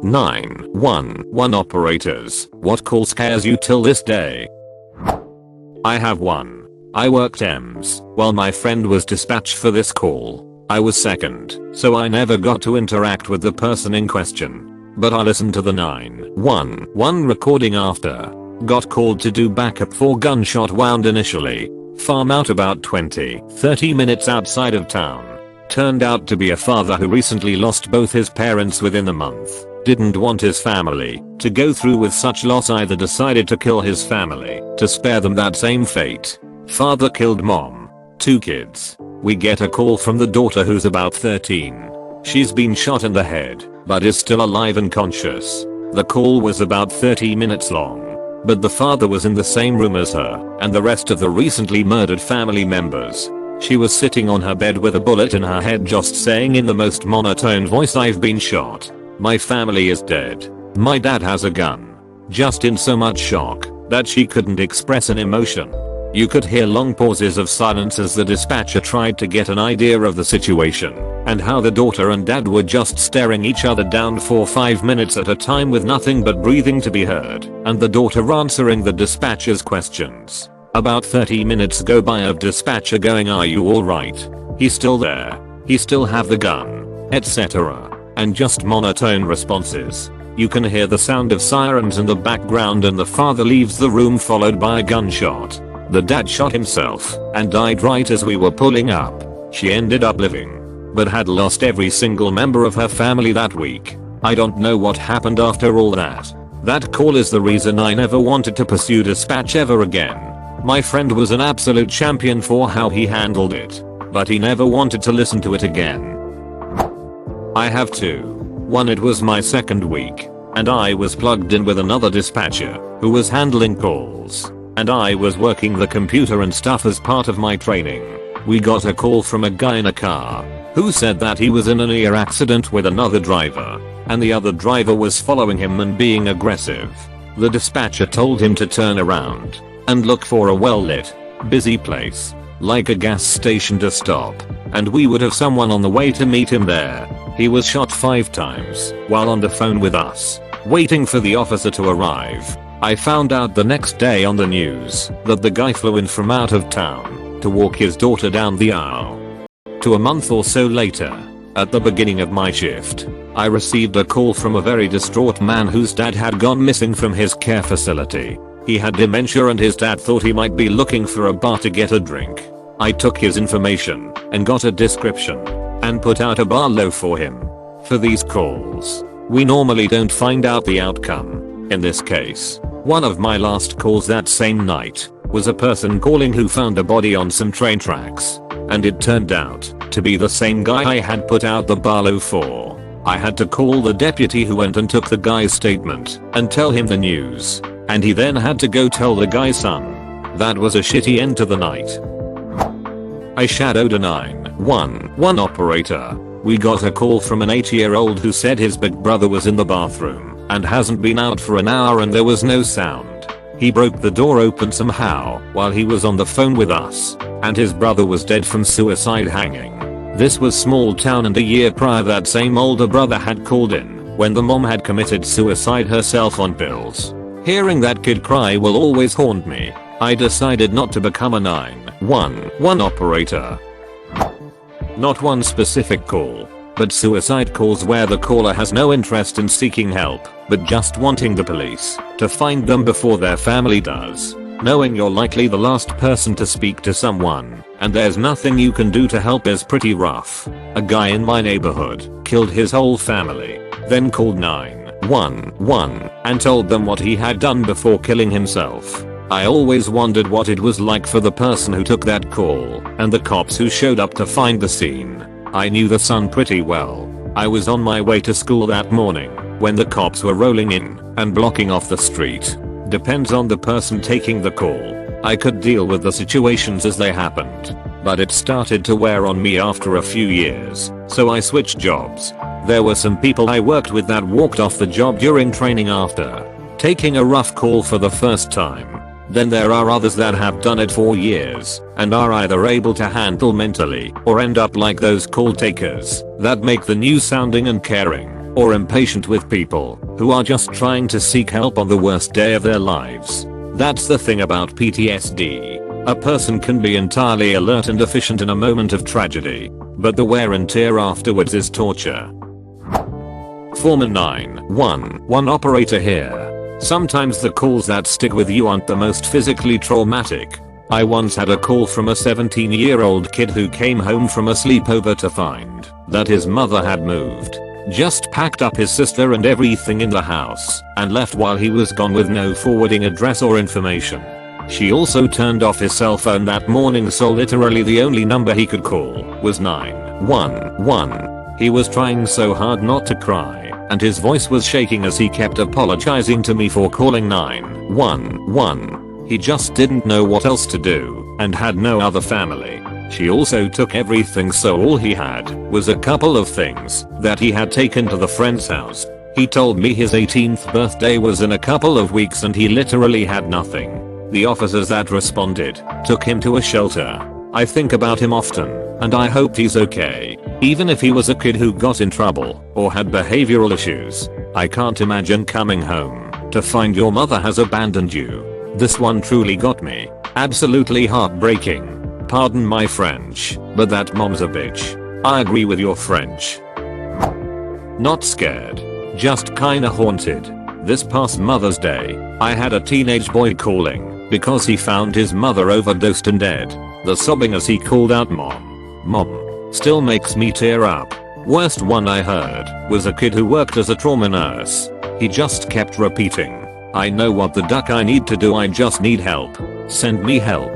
911 operators, what call scares you till this day? I have one. I worked EMS while my friend was dispatched for this call. I was second, so I never got to interact with the person in question. But I listened to the 911 recording after. Got called to do backup for gunshot wound initially. Farm out about 20-30 minutes outside of town. Turned out to be a father who recently lost both his parents within a month. Didn't want his family to go through with such loss, either decided to kill his family to spare them that same fate. Father killed mom. 2 kids. We get a call from the daughter who's about 13. She's been shot in the head, but is still alive and conscious. The call was about 30 minutes long, but the father was in the same room as her and the rest of the recently murdered family members. She was sitting on her bed with a bullet in her head, just saying in the most monotone voice, "I've been shot. My family is dead. My dad has a gun." Just in so much shock that she couldn't express an emotion. You could hear long pauses of silence as the dispatcher tried to get an idea of the situation and how the daughter and dad were just staring each other down for 5 minutes at a time with nothing but breathing to be heard, and the daughter answering the dispatcher's questions. About 30 minutes go by of dispatcher going, "Are you alright? He's still there. He still have the gun," etc. And just monotone responses. You can hear the sound of sirens in the background and the father leaves the room followed by a gunshot. The dad shot himself and died right as we were pulling up. She ended up living, but had lost every single member of her family that week. I don't know what happened after all that. That call is the reason I never wanted to pursue dispatch ever again. My friend was an absolute champion for how he handled it, but he never wanted to listen to it again. I have 2. One, it was my second week, and I was plugged in with another dispatcher who was handling calls, and I was working the computer and stuff as part of my training. We got a call from a guy in a car who said that he was in a near accident with another driver, and the other driver was following him and being aggressive. The dispatcher told him to turn around and look for a well-lit, busy place, like a gas station, to stop, and we would have someone on the way to meet him there. He was shot 5 times while on the phone with us, waiting for the officer to arrive. I found out the next day on the news that the guy flew in from out of town to walk his daughter down the aisle. A month or so later, at the beginning of my shift, I received a call from a very distraught man whose dad had gone missing from his care facility. He had dementia and his dad thought he might be looking for a bar to get a drink. I took his information and got a description and put out a bar low for him. For these calls, we normally don't find out the outcome. In this case, one of my last calls that same night was a person calling who found a body on some train tracks, and it turned out to be the same guy I had put out the bar low for. I had to call the deputy who went and took the guy's statement and tell him the news, and he then had to go tell the guy's son. That was a shitty end to the night. I shadowed a 911 operator. We got a call from an 8-year-old who said his big brother was in the bathroom and hasn't been out for an hour and there was no sound. He broke the door open somehow while he was on the phone with us, and his brother was dead from suicide hanging. This was small town, and a year prior that same older brother had called in when the mom had committed suicide herself on pills. Hearing that kid cry will always haunt me. I decided not to become a 911 operator. Not one specific call, but suicide calls where the caller has no interest in seeking help, but just wanting the police to find them before their family does. Knowing you're likely the last person to speak to someone, and there's nothing you can do to help, is pretty rough. A guy in my neighborhood killed his whole family, then called 911 and told them what he had done before killing himself. I always wondered what it was like for the person who took that call and the cops who showed up to find the scene. I knew the son pretty well. I was on my way to school that morning when the cops were rolling in and blocking off the street. Depends on the person taking the call. I could deal with the situations as they happened, but it started to wear on me after a few years, so I switched jobs. There were some people I worked with that walked off the job during training after taking a rough call for the first time. Then there are others that have done it for years and are either able to handle mentally or end up like those call takers that make the news sounding and caring. or impatient with people who are just trying to seek help on the worst day of their lives. That's the thing about PTSD. A person can be entirely alert and efficient in a moment of tragedy, but the wear and tear afterwards is torture. Foreman 911 operator here. Sometimes the calls that stick with you aren't the most physically traumatic. I once had a call from a 17-year-old kid who came home from a sleepover to find that his mother had moved. Just packed up his sister and everything in the house and left while he was gone with no forwarding address or information. She also turned off his cell phone that morning, so literally the only number he could call was 911. He was trying so hard not to cry, and his voice was shaking as he kept apologizing to me for calling 911. He just didn't know what else to do and had no other family. She also took everything, so all he had was a couple of things that he had taken to the friend's house. He told me his 18th birthday was in a couple of weeks and he literally had nothing. The officers that responded took him to a shelter. I think about him often, and I hope he's okay. Even if he was a kid who got in trouble or had behavioral issues, I can't imagine coming home to find your mother has abandoned you. This one truly got me. Absolutely heartbreaking. Pardon my French, but that mom's a bitch. I agree with your French. Not scared. Just kinda haunted. This past Mother's Day, I had a teenage boy calling because he found his mother overdosed and dead. The sobbing as he called out mom, mom, still makes me tear up. Worst one I heard was a kid who worked as a trauma nurse. He just kept repeating, I know what the duck I need to do, I just need help. Send me help.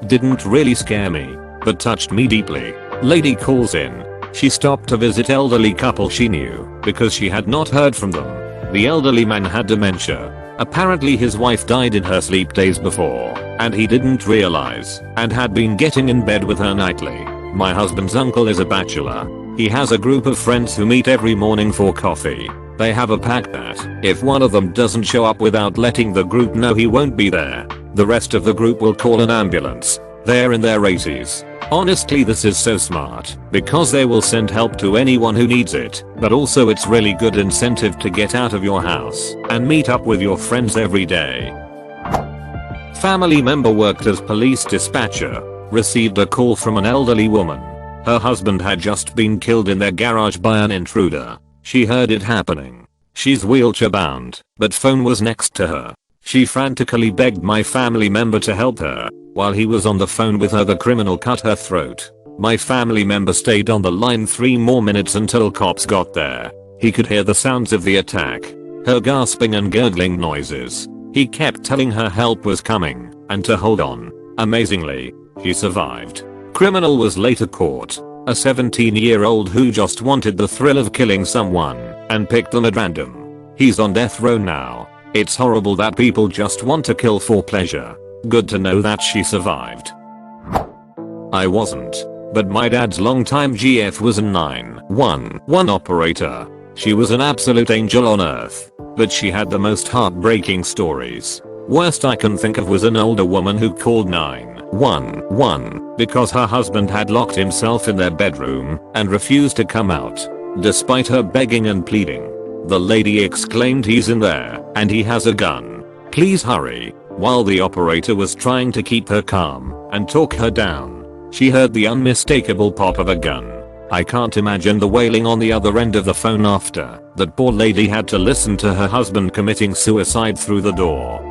Didn't really scare me, but touched me deeply. Lady calls in. She stopped to visit elderly couple she knew because she had not heard from them. The elderly man had dementia. Apparently his wife died in her sleep days before, and he didn't realize and had been getting in bed with her nightly. My husband's uncle is a bachelor. He has a group of friends who meet every morning for coffee. They have a pact that if one of them doesn't show up without letting the group know he won't be there, the rest of the group will call an ambulance. They're in their 80s. Honestly, this is so smart because they will send help to anyone who needs it, but also it's really good incentive to get out of your house and meet up with your friends every day. Family member worked as police dispatcher, received a call from an elderly woman. Her husband had just been killed in their garage by an intruder. She heard it happening. She's wheelchair bound, but phone was next to her. She frantically begged my family member to help her. While he was on the phone with her, the criminal cut her throat. My family member stayed on the line 3 more minutes until cops got there. He could hear the sounds of the attack, her gasping and gurgling noises. He kept telling her help was coming and to hold on. Amazingly, he survived. Criminal was later caught. A 17-year-old who just wanted the thrill of killing someone and picked them at random. He's on death row now. It's horrible that people just want to kill for pleasure. Good to know that she survived. I wasn't, but my dad's longtime GF was a 911 operator. She was an absolute angel on earth, but she had the most heartbreaking stories. Worst I can think of was an older woman who called 911 because her husband had locked himself in their bedroom and refused to come out. Despite her begging and pleading, the lady exclaimed, he's in there and he has a gun. Please hurry. While the operator was trying to keep her calm and talk her down, she heard the unmistakable pop of a gun. I can't imagine the wailing on the other end of the phone after that poor lady had to listen to her husband committing suicide through the door.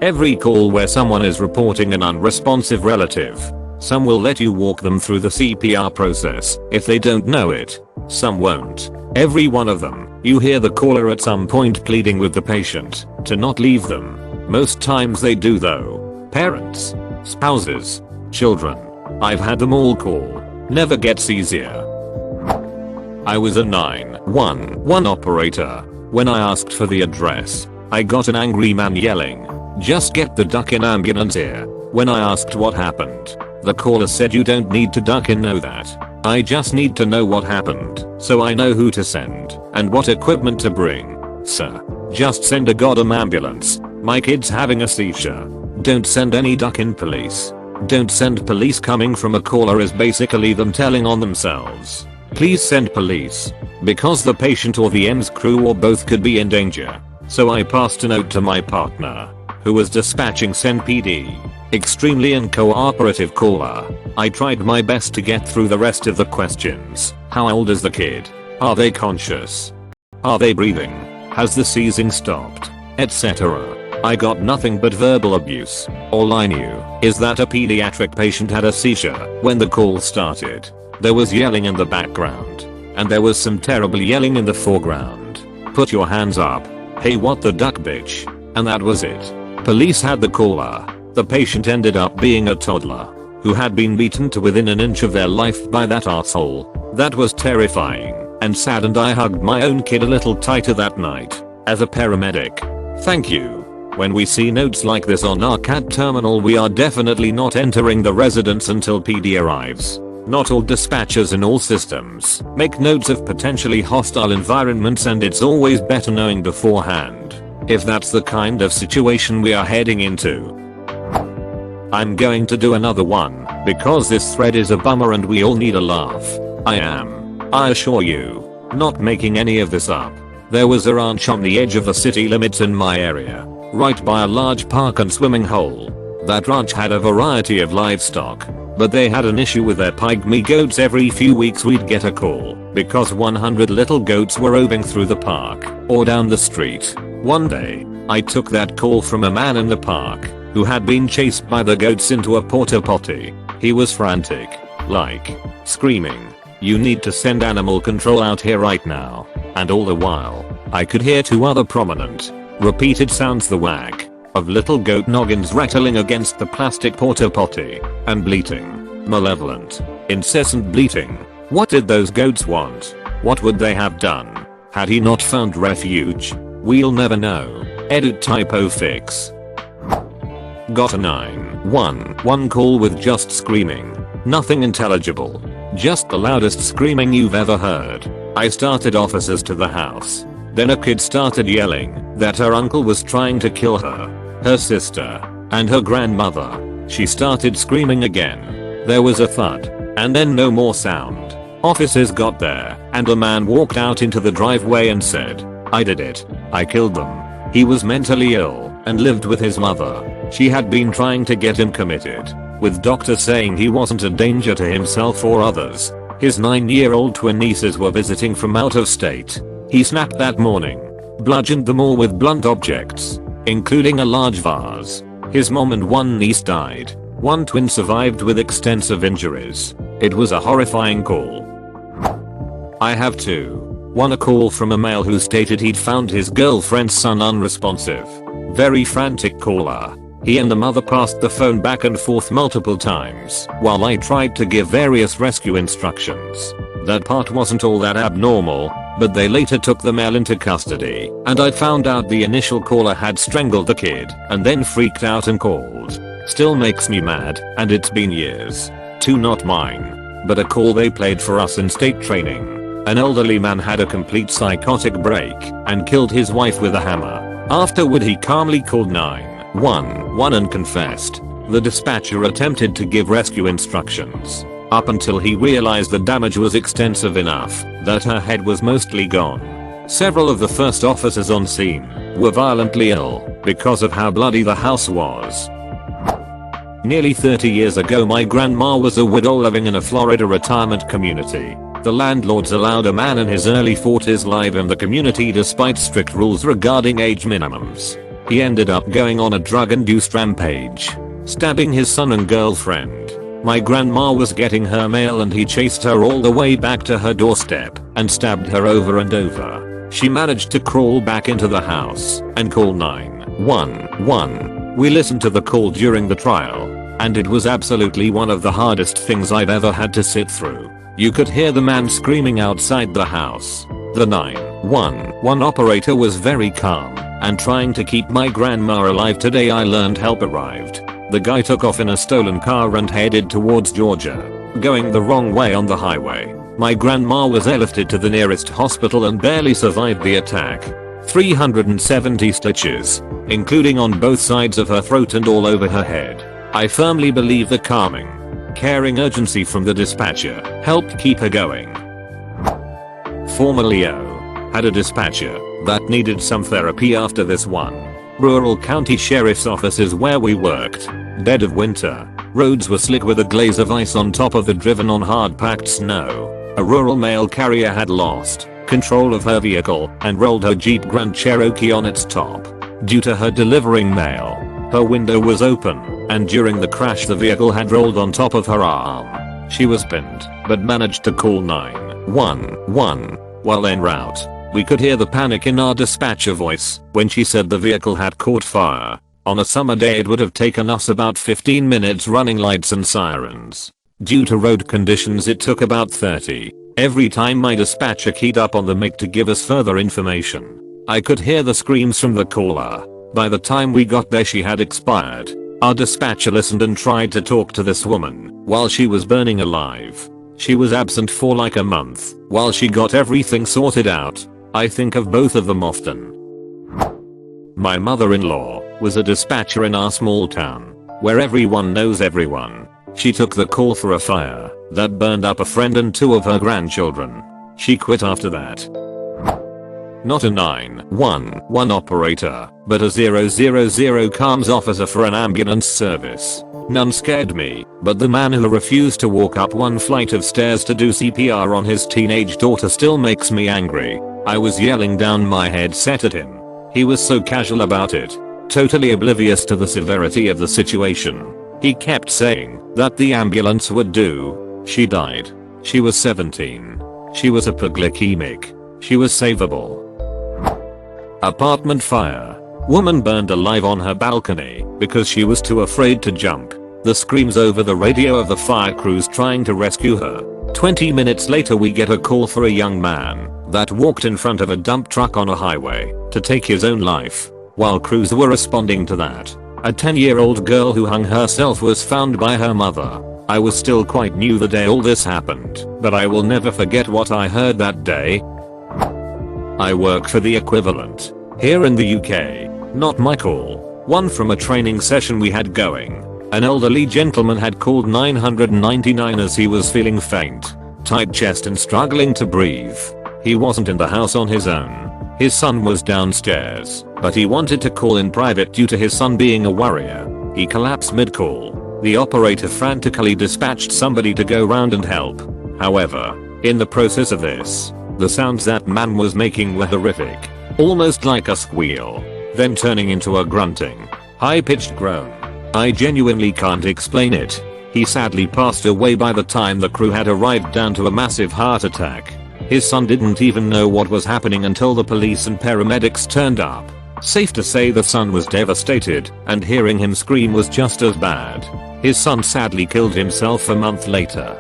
Every call where someone is reporting an unresponsive relative, some will let you walk them through the CPR process if they don't know it. Some won't. Every one of them, you hear the caller at some point pleading with the patient to not leave them. Most times they do though. Parents, spouses, children. I've had them all call. Never gets easier. I was a 911 operator. When I asked for the address, I got an angry man yelling, just get the duck in ambulance here. When I asked what happened, the caller said you don't need to duck in, know that. I just need to know what happened so I know who to send and what equipment to bring. Sir, just send a goddamn ambulance. My kid's having a seizure. Don't send any duck in police. Don't send police. Coming from a caller is basically them telling on themselves. Please send police. Because the patient or the EMS crew or both could be in danger. So I passed a note to my partner, who was dispatching Send PD. Extremely uncooperative caller. I tried my best to get through the rest of the questions. How old is the kid? Are they conscious? Are they breathing? Has the seizing stopped? Etc. I got nothing but verbal abuse. All I knew is that a pediatric patient had a seizure when the call started. There was yelling in the background. And there was some terrible yelling in the foreground. Put your hands up. Hey, what the duck, bitch. And that was it. Police had the caller. The patient ended up being a toddler who had been beaten to within an inch of their life by that arsehole. That was terrifying and sad, and I hugged my own kid a little tighter that night. As a paramedic, thank you. When we see notes like this on our CAT terminal, we are definitely not entering the residence until PD arrives. Not all dispatchers in all systems make notes of potentially hostile environments, and it's always better knowing beforehand if that's the kind of situation we are heading into. I'm going to do another one because this thread is a bummer and we all need a laugh. I assure you, not making any of this up. There was a ranch on the edge of the city limits in my area, right by a large park and swimming hole. That ranch had a variety of livestock, but they had an issue with their pygmy goats. Every few weeks we'd get a call because 100 little goats were roving through the park or down the street. One day, I took that call from a man in the park who had been chased by the goats into a porta potty. He was frantic, like screaming, "You need to send animal control out here right now." And all the while, I could hear two other prominent, repeated sounds, the whack of little goat noggins rattling against the plastic porta potty, and bleating. Malevolent, incessant bleating. What did those goats want? What would they have done had he not found refuge? We'll never know. Edit typo fix. Got a 911 call with just screaming. Nothing intelligible. Just the loudest screaming you've ever heard. I started officers to the house. Then a kid started yelling that her uncle was trying to kill her sister, and her grandmother. She started screaming again. There was a thud, and then no more sound. Officers got there, and a man walked out into the driveway and said, "I did it. I killed them." He was mentally ill and lived with his mother. She had been trying to get him committed, with doctors saying he wasn't a danger to himself or others. His 9-year-old twin nieces were visiting from out of state. He snapped that morning, bludgeoned them all with blunt objects, including a large vase. His mom and one niece died. One twin survived with extensive injuries. It was a horrifying call. I have two. One, a call from a male who stated he'd found his girlfriend's son unresponsive. Very frantic caller. He and the mother passed the phone back and forth multiple times while I tried to give various rescue instructions. That part wasn't all that abnormal, but they later took the male into custody, and I found out the initial caller had strangled the kid and then freaked out and called. Still makes me mad, and it's been years. Two, not mine, but a call they played for us in state training. An elderly man had a complete psychotic break and killed his wife with a hammer. Afterward he calmly called 911 and confessed. The dispatcher attempted to give rescue instructions up until he realized the damage was extensive enough that her head was mostly gone. Several of the first officers on scene were violently ill because of how bloody the house was. Nearly 30 years ago, my grandma was a widow living in a Florida retirement community. The landlords allowed a man in his early 40s live in the community despite strict rules regarding age minimums. He ended up going on a drug-induced rampage, stabbing his son and girlfriend. My grandma was getting her mail and he chased her all the way back to her doorstep and stabbed her over and over. She managed to crawl back into the house and call 911. We listened to the call during the trial, and it was absolutely one of the hardest things I've ever had to sit through. You could hear the man screaming outside the house. The 911 operator was very calm and trying to keep my grandma alive. Today I learned help arrived. The guy took off in a stolen car and headed towards Georgia, going the wrong way on the highway. My grandma was airlifted to the nearest hospital and barely survived the attack. 370 stitches, including on both sides of her throat and all over her head. I firmly believe the calming, caring urgency from the dispatcher helped keep her going. formerly O, had a dispatcher that needed some therapy after this one. Rural county sheriff's office is where we worked. Dead of winter. Roads were slick with a glaze of ice on top of it driven on hard-packed snow. A rural mail carrier had lost control of her vehicle and rolled her Jeep Grand Cherokee on its top. Due to her delivering mail, her window was open, and during the crash the vehicle had rolled on top of her arm. She was pinned, but managed to call 911. While en route, we could hear the panic in our dispatcher voice when she said the vehicle had caught fire. On a summer day it would have taken us about 15 minutes running lights and sirens. Due to road conditions it took about 30. Every time my dispatcher keyed up on the mic to give us further information, I could hear the screams from the caller. By the time we got there she had expired. Our dispatcher listened and tried to talk to this woman while she was burning alive. She was absent for like a month while she got everything sorted out. I think of both of them often. My mother-in-law was a dispatcher in our small town where everyone knows everyone. She took the call for a fire that burned up a friend and 2 of her grandchildren. She quit after that. Not a 911 operator, but a 000 comms officer for an ambulance service. None scared me, but the man who refused to walk up one flight of stairs to do CPR on his teenage daughter still makes me angry. I was yelling down my headset at him. He was so casual about it, totally oblivious to the severity of the situation. He kept saying that the ambulance would do. She died. She was 17. She was hypoglycemic. She was savable. Apartment fire. Woman burned alive on her balcony because she was too afraid to jump. The screams over the radio of the fire crews trying to rescue her. 20 minutes later we get a call for a young man that walked in front of a dump truck on a highway to take his own life. While crews were responding to that, a 10-year-old girl who hung herself was found by her mother. I was still quite new the day all this happened, but I will never forget what I heard that day. I work for the equivalent here in the UK. Not my call. One from a training session we had going. An elderly gentleman had called 999 as he was feeling faint, tight chest and struggling to breathe. He wasn't in the house on his own. His son was downstairs, but he wanted to call in private due to his son being a warrior. He collapsed mid-call. The operator frantically dispatched somebody to go round and help. However, in the process of this, the sounds that man was making were horrific. Almost like a squeal, then turning into a grunting, high-pitched groan. I genuinely can't explain it. He sadly passed away by the time the crew had arrived down to a massive heart attack. His son didn't even know what was happening until the police and paramedics turned up. Safe to say the son was devastated, and hearing him scream was just as bad. His son sadly killed himself a month later.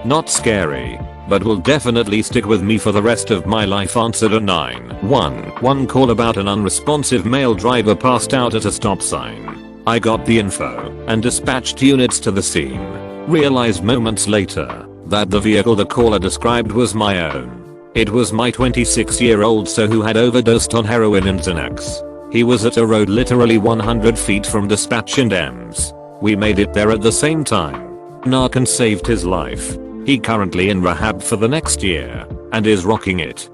Not scary, but will definitely stick with me for the rest of my life. Answered a 911 call about an unresponsive male driver passed out at a stop sign. I got the info and dispatched units to the scene. Realized moments later that the vehicle the caller described was my own. It was my 26-year-old son who had overdosed on heroin and Xanax. He was at a road literally 100 feet from dispatch and EMS. We made it there at the same time. Narcan saved his life. He currently in rehab for the next year and is rocking it.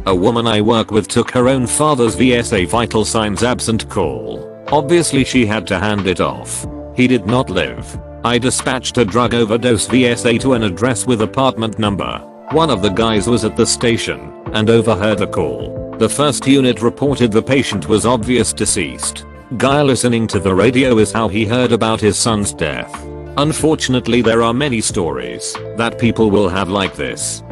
A woman I work with took her own father's VSA vital signs absent call. Obviously she had to hand it off. He did not live. I dispatched a drug overdose VSA to an address with apartment number. One of the guys was at the station and overheard the call. The first unit reported the patient was obvious deceased. Guy listening to the radio is how he heard about his son's death. Unfortunately there are many stories that people will have like this.